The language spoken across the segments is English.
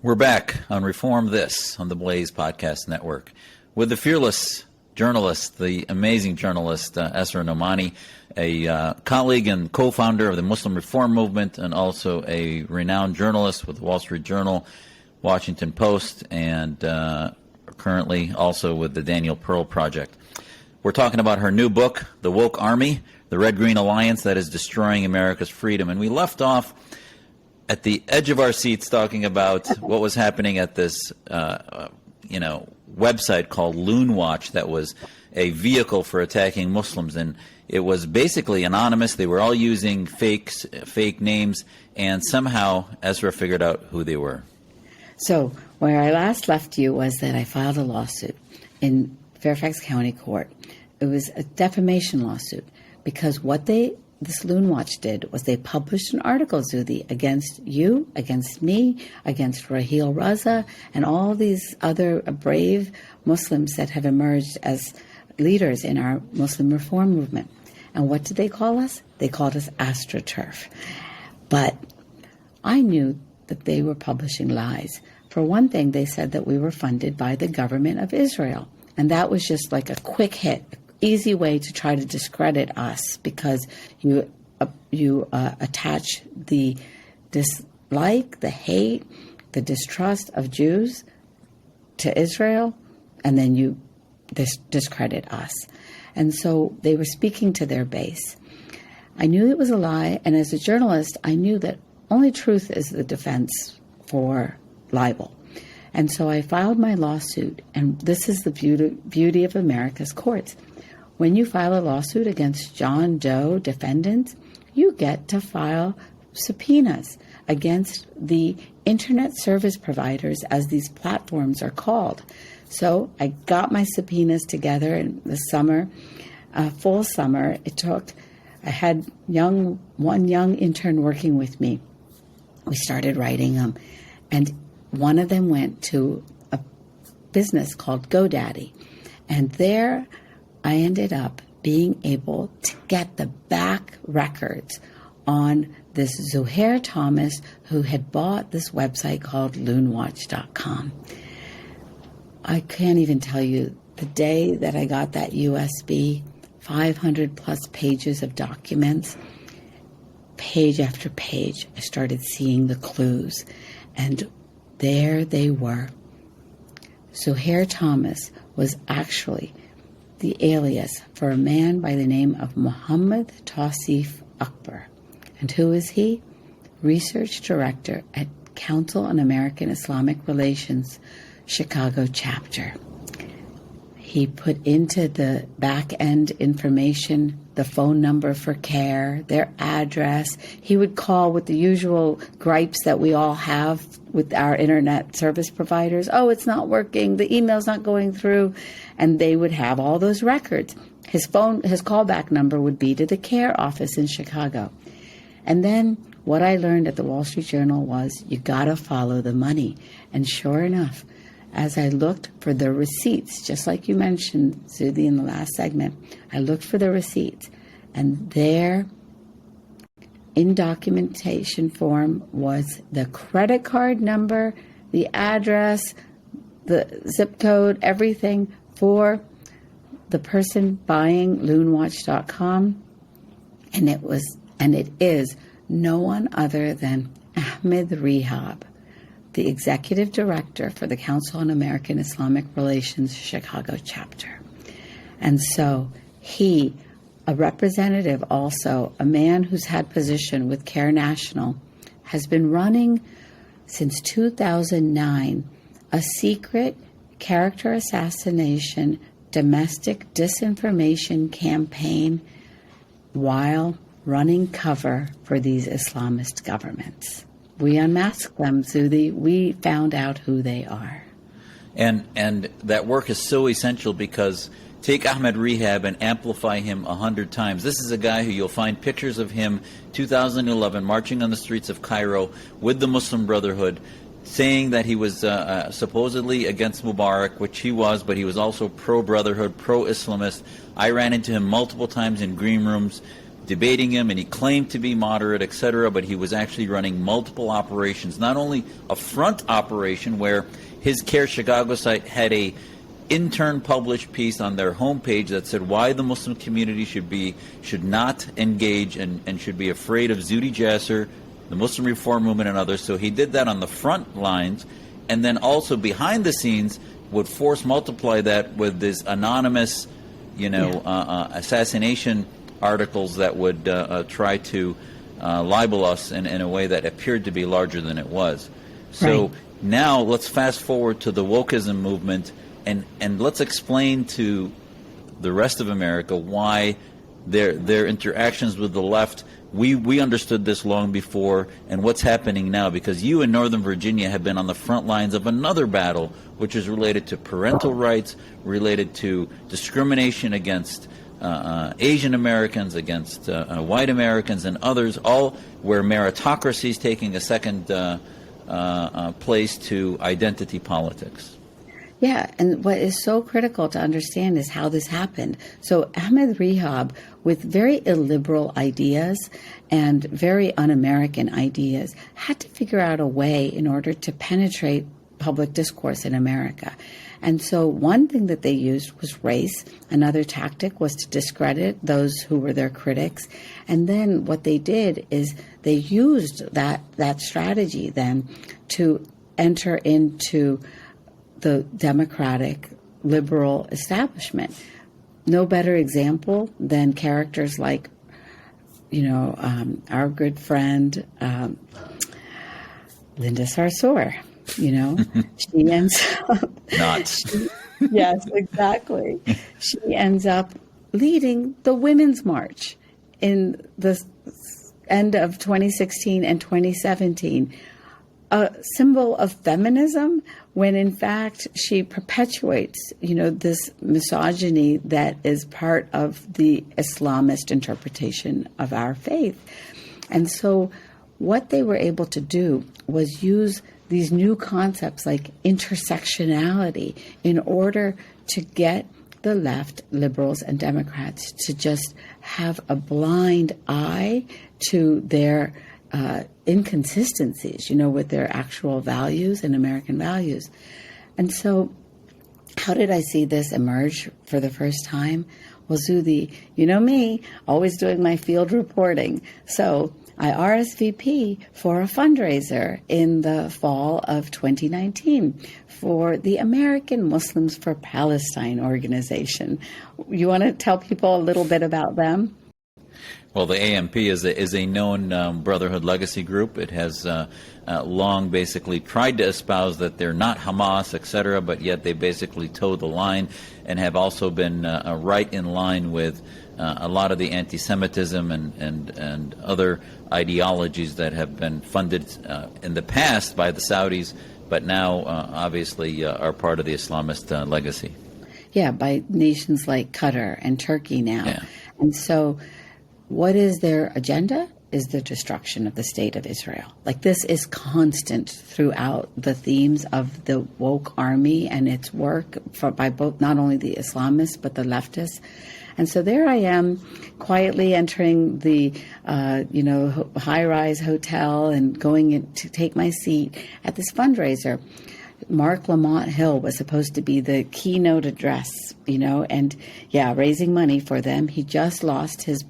We're back on Reform This on the Blaze Podcast Network with the fearless journalist, the amazing journalist, Asra Nomani, a colleague and co-founder of the Muslim Reform Movement and also a renowned journalist with the Wall Street Journal, Washington Post, and currently also with the Daniel Pearl Project. We're talking about her new book, The Woke Army, the Red-Green Alliance that is destroying America's freedom. And we left off at the edge of our seats talking about what was happening at this, website called Loon Watch that was a vehicle for attacking Muslims. And it was basically anonymous. They were all using fake names, and somehow Asra figured out who they were. So where I last left you was that I filed a lawsuit in Fairfax County Court. It was a defamation lawsuit because what this Loon Watch did was they published an article, Zuhdi, against you, against me, against Raheel Raza, and all these other brave Muslims that have emerged as leaders in our Muslim reform movement. And what did they call us? They called us AstroTurf. But I knew that they were publishing lies. For one thing, they said that we were funded by the government of Israel. And that was just like a quick hit, easy way to try to discredit us because you attach the dislike, the hate, the distrust of Jews to Israel, and then you discredit us. And so they were speaking to their base. I knew it was a lie, and as a journalist, I knew that only truth is the defense for libel. And so I filed my lawsuit, and this is the beauty of America's courts. When you file a lawsuit against John Doe defendants, you get to file subpoenas against the internet service providers, as these platforms are called. So I got my subpoenas together in the summer, full summer. I had one young intern working with me. We started writing them, and one of them went to a business called GoDaddy, and there I ended up being able to get the back records on this Zuhair Thomas who had bought this website called loonwatch.com. I can't even tell you the day that I got that USB, 500 plus pages of documents, page after page, I started seeing the clues, and there they were. Zuhair Thomas was actually the alias for a man by the name of Muhammad Tausif Akbar. And who is he? Research Director at Council on American Islamic Relations, Chicago chapter. He put into the back-end information the phone number for CARE, their address. He would call with the usual gripes that we all have with our internet service providers. Oh, it's not working. The email's not going through. And they would have all those records. His callback number would be to the CARE office in Chicago. And then what I learned at the Wall Street Journal was you got to follow the money. And sure enough, as I looked for the receipts, just like you mentioned, Zuhdi, in the last segment, I looked for the receipts, and there, in documentation form, was the credit card number, the address, the zip code, everything for the person buying loonwatch.com, and it is no one other than Ahmed Rehab, the executive director for the Council on American Islamic Relations Chicago chapter. And so he, a representative also, a man who's had position with CARE National, has been running since 2009 a secret character assassination, domestic disinformation campaign while running cover for these Islamist governments. We unmasked them, Zuhdi. We found out who they are. And that work is so essential because take Ahmed Rehab and amplify him 100 times. This is a guy who you'll find pictures of him 2011 marching on the streets of Cairo with the Muslim Brotherhood, saying that he was supposedly against Mubarak, which he was, but he was also pro-Brotherhood, pro-Islamist. I ran into him multiple times in green rooms debating him, and he claimed to be moderate, etc., but he was actually running multiple operations, not only a front operation where his Care Chicago site had a intern published piece on their homepage that said why the Muslim community should not engage and should be afraid of Zuhdi Jasser, the Muslim Reform Movement, and others. So he did that on the front lines, and then also behind the scenes would force multiply that with this anonymous, assassination articles that would try to libel us in a way that appeared to be larger than it was. So Right. now let's fast forward to the wokeism movement, and let's explain to the rest of America why their interactions with the left, we understood this long before, and what's happening now, because you in Northern Virginia have been on the front lines of another battle, which is related to parental rights, related to discrimination against Asian Americans, against white Americans and others, all where meritocracy is taking a second place to identity politics. Yeah, and what is so critical to understand is how this happened. So Ahmed Rehab, with very illiberal ideas and very un-American ideas, had to figure out a way in order to penetrate public discourse in America. And so one thing that they used was race. Another tactic was to discredit those who were their critics. And then what they did is they used that strategy then to enter into the democratic liberal establishment. No better example than characters like, our good friend Linda Sarsour. She ends up Not. yes, exactly. She ends up leading the Women's March in the end of 2016 and 2017. A symbol of feminism, when in fact she perpetuates, this misogyny that is part of the Islamist interpretation of our faith. And so what they were able to do was use these new concepts like intersectionality in order to get the left, liberals, and Democrats to just have a blind eye to their inconsistencies, with their actual values and American values. And so how did I see this emerge for the first time? Well, Zuhdi, you know me, always doing my field reporting. So I RSVP for a fundraiser in the fall of 2019 for the American Muslims for Palestine organization. You want to tell people a little bit about them? Well, the AMP is a known Brotherhood legacy group. It has long basically tried to espouse that they're not Hamas, etc., but yet they basically toe the line and have also been right in line with a lot of the anti-Semitism and other ideologies that have been funded in the past by the Saudis, but now obviously are part of the Islamist legacy. Yeah, by nations like Qatar and Turkey now. Yeah. And so what is their agenda? Is the destruction of the state of Israel. Like, this is constant throughout the themes of the woke army and its work by both, not only the Islamists, but the leftists. And so there I am, quietly entering the, high-rise hotel and going in to take my seat at this fundraiser. Mark Lamont Hill was supposed to be the keynote address, and raising money for them. He just lost his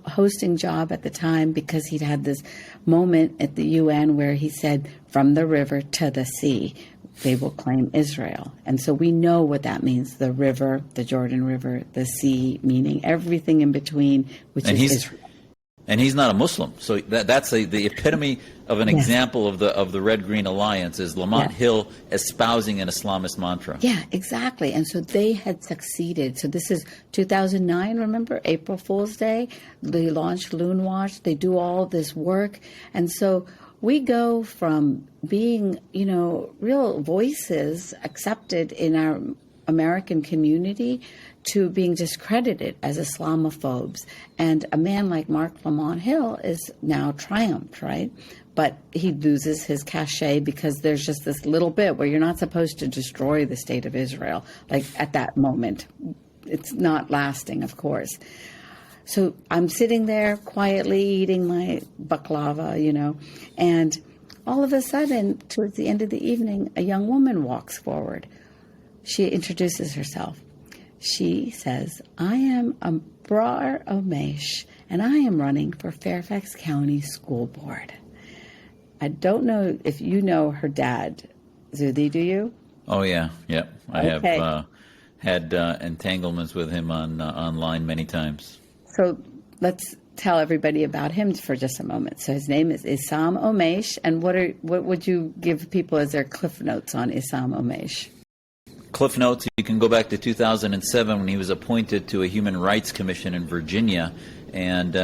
hosting job at the time because he'd had this moment at the UN where he said, from the river to the sea, they will claim Israel. And so we know what that means, the river, the Jordan River, the sea, meaning everything in between, which is Israel. And he's not a Muslim, so that's the epitome of an example of the Red-Green Alliance, is Lamont Hill espousing an Islamist mantra. Yeah, exactly. And so they had succeeded. So this is 2009, remember, April Fool's Day. They launched Loon Watch. They do all this work. And so we go from being, real voices accepted in our American community to being discredited as Islamophobes. And a man like Mark Lamont Hill is now triumphed, right? But he loses his cachet because there's just this little bit where you're not supposed to destroy the state of Israel, like at that moment. It's not lasting, of course. So I'm sitting there quietly eating my baklava, and all of a sudden, towards the end of the evening, a young woman walks forward. She introduces herself. She says, I am Abrar Omesh, and I am running for Fairfax County School Board. I don't know if you know her dad, Zuhdi, do you? Oh, yeah. Yep. I Okay. have had entanglements with him online many times. So let's tell everybody about him for just a moment. So his name is Issam Omesh, and what would you give people as their cliff notes on Issam Omesh? Cliff notes, you can go back to 2007 when he was appointed to a Human Rights Commission in Virginia, and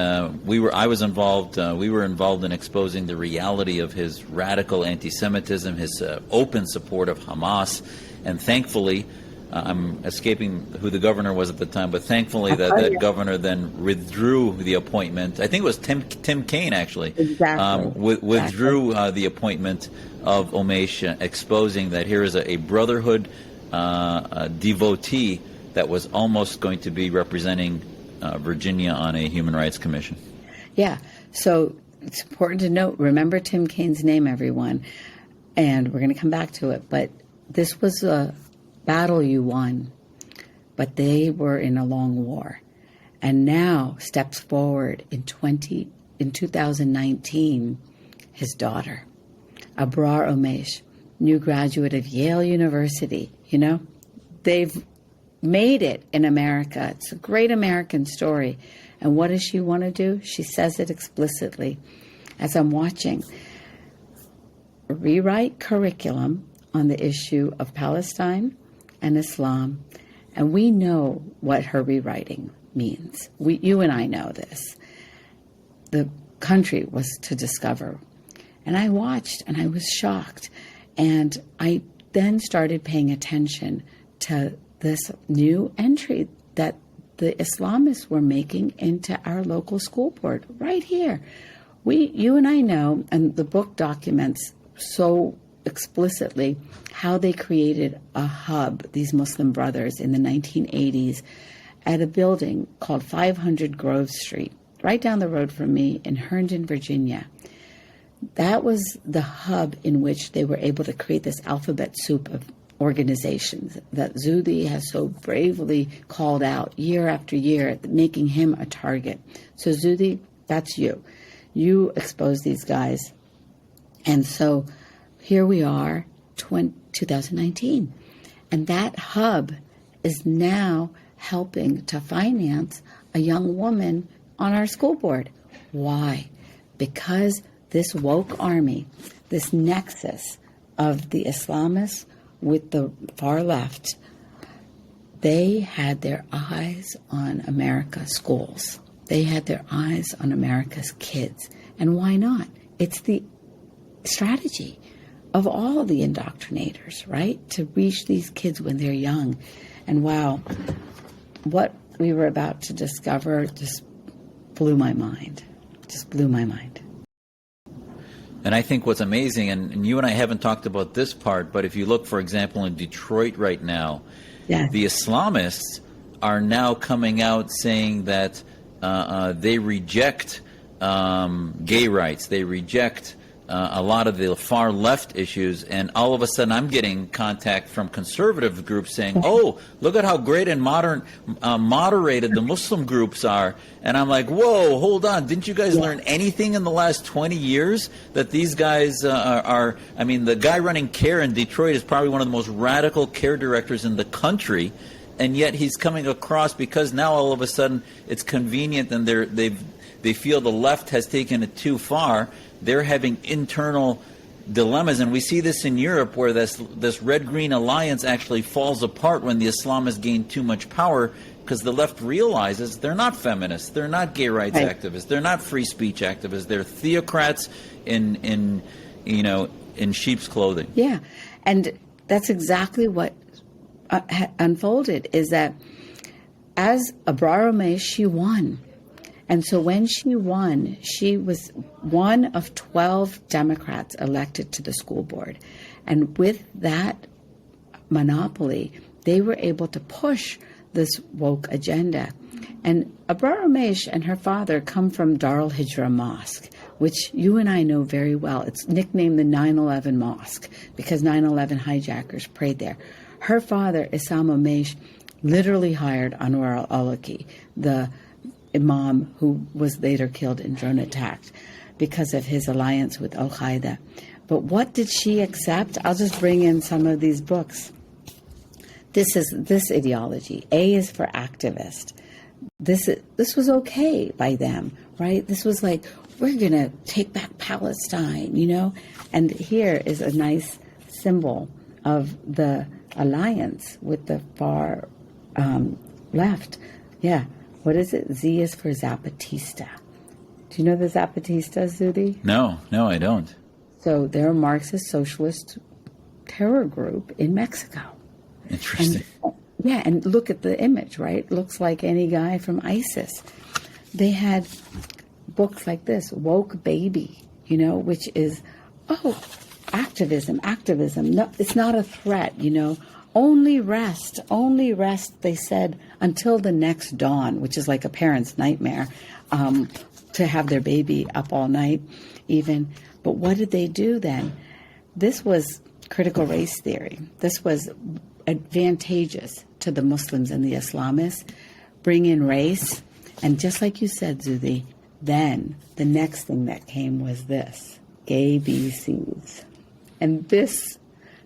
we were involved in exposing the reality of his radical anti-Semitism, his open support of Hamas, and thankfully, I'm escaping who the governor was at the time, but thankfully that governor then withdrew the appointment. I think it was Tim Kaine, actually. Exactly. Withdrew the appointment of Omesh, exposing that here is a brotherhood devotee that was almost going to be representing Virginia on a Human Rights Commission. Yeah. So it's important to note, remember Tim Kaine's name, everyone. And we're going to come back to it. But this was a battle you won. But they were in a long war. And now steps forward in 2019, his daughter, Abrar Omesh, new graduate of Yale University. They've made it in America. It's a great American story. And what does she want to do? She says it explicitly. As I'm watching, rewrite curriculum on the issue of Palestine and Islam. And we know what her rewriting means. You and I know this. The country was to discover. And I watched and I was shocked. And I then started paying attention to this new entry that the Islamists were making into our local school board right here. You and I know, and the book documents so explicitly how they created a hub, these Muslim brothers, in the 1980s at a building called 500 Grove Street, right down the road from me in Herndon, Virginia. That was the hub in which they were able to create this alphabet soup of organizations that Zuhdi has so bravely called out year after year, making him a target. So Zuhdi, that's you. You exposed these guys. And so here we are, 2019. And that hub is now helping to finance a young woman on our school board. Why? Because this woke army, this nexus of the Islamists with the far left, they had their eyes on America's schools. They had their eyes on America's kids. And why not? It's the strategy of all the indoctrinators, right? To reach these kids when they're young. And wow, what we were about to discover just blew my mind. Just blew my mind. And I think what's amazing, and you and I haven't talked about this part, but if you look, for example, in Detroit right now, Yes. the Islamists are now coming out saying that they reject gay rights, they reject a lot of the far left issues, and all of a sudden I'm getting contact from conservative groups saying, oh, look at how great and moderated the Muslim groups are. And I'm like, whoa, hold on, didn't you guys learn anything in the last 20 years that these guys are, I mean, the guy running CARE in Detroit is probably one of the most radical care directors in the country, and yet he's coming across, because now all of a sudden it's convenient and they feel the left has taken it too far. They're having internal dilemmas, and we see this in Europe where this red-green alliance actually falls apart when the Islamists gain too much power, because the left realizes they're not feminists, they're not gay rights activists, they're not free speech activists, they're theocrats in sheep's clothing. Yeah, and that's exactly what unfolded, is that as Abrar Omesh, she won. And so when she won, she was one of 12 Democrats elected to the school board. And with that monopoly, they were able to push this woke agenda. And Asra Nomani and her father come from Darul Hijra Mosque, which you and I know very well. It's nicknamed the 9/11 Mosque because 9/11 hijackers prayed there. Her father, Asra Nomani, literally hired Anwar al-Awlaki, the imam who was later killed in drone attack because of his alliance with Al-Qaeda. But what did she accept? I'll just bring in some of these books. This is this ideology. A is for activist. This was okay by them, right? This was like, we're going to take back Palestine, you know? And here is a nice symbol of the alliance with the far left. Yeah. What is it? Z is for Zapatista. Do you know the Zapatistas, Zuhdi? No, I don't. So they're a Marxist socialist terror group in Mexico. Interesting. And look at the image, right? Looks like any guy from ISIS. They had books like this, Woke Baby, you know, which is, activism. No, it's not a threat, you know. Only rest, they said, until the next dawn, which is like a parent's nightmare, to have their baby up all night even. But what did they do then? This was critical race theory. This was advantageous to the Muslims and the Islamists. Bring in race. And just like you said, Zuhdi, then the next thing that came was this, gay BCs. And this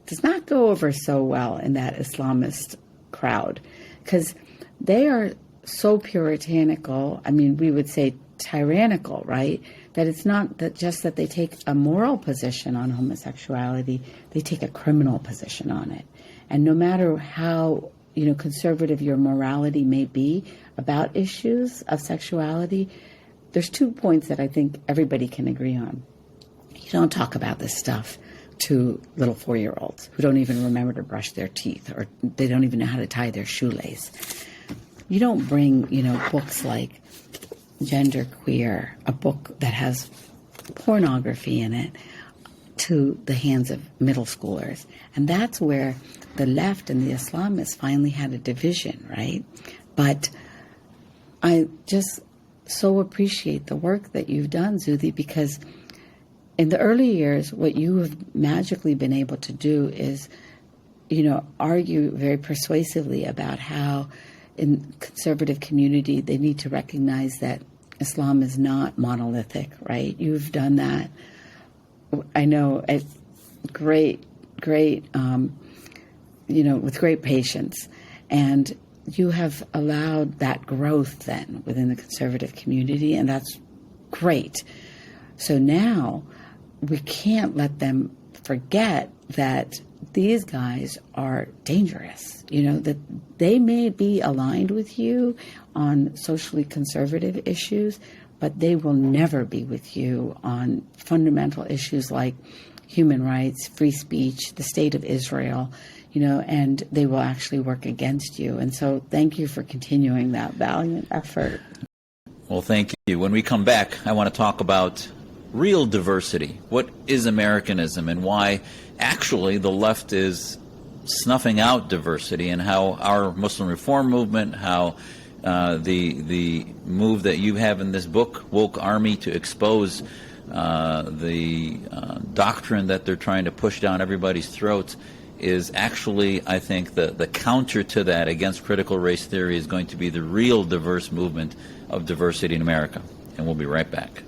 does not go over so well in that Islamist crowd because they are so puritanical. I mean, we would say tyrannical, right? That it's not that just that they take a moral position on homosexuality, they take a criminal position on it. And no matter how, you know, conservative your morality may be about issues of sexuality, there's 2 points that I think everybody can agree on. You don't talk about this stuff to little 4-year-olds who don't even remember to brush their teeth or they don't even know how to tie their shoelace. You don't bring, you know, books like Gender Queer, a book that has pornography in it, to the hands of middle schoolers. And that's where the left and the Islamists finally had a division, right? But I just so appreciate the work that you've done, Zuhdi, because in the early years, what you have magically been able to do is, you know, argue very persuasively about how in conservative community they need to recognize that Islam is not monolithic, right? You've done that. I know, great, you know, with great patience. And you have allowed that growth then within the conservative community, and that's great. So now we can't let them forget that these guys are dangerous, you know, that they may be aligned with you on socially conservative issues, but they will never be with you on fundamental issues like human rights, free speech, the state of Israel, you know, and they will actually work against you. And so thank you for continuing that valiant effort. Well, thank you. When we come back, I want to talk about real diversity. What is Americanism and why actually the left is snuffing out diversity, and how our Muslim reform movement, how the move that you have in this book, Woke Army, to expose the doctrine that they're trying to push down everybody's throats, is actually, I think, the counter to that against critical race theory is going to be the real diverse movement of diversity in America. And we'll be right back.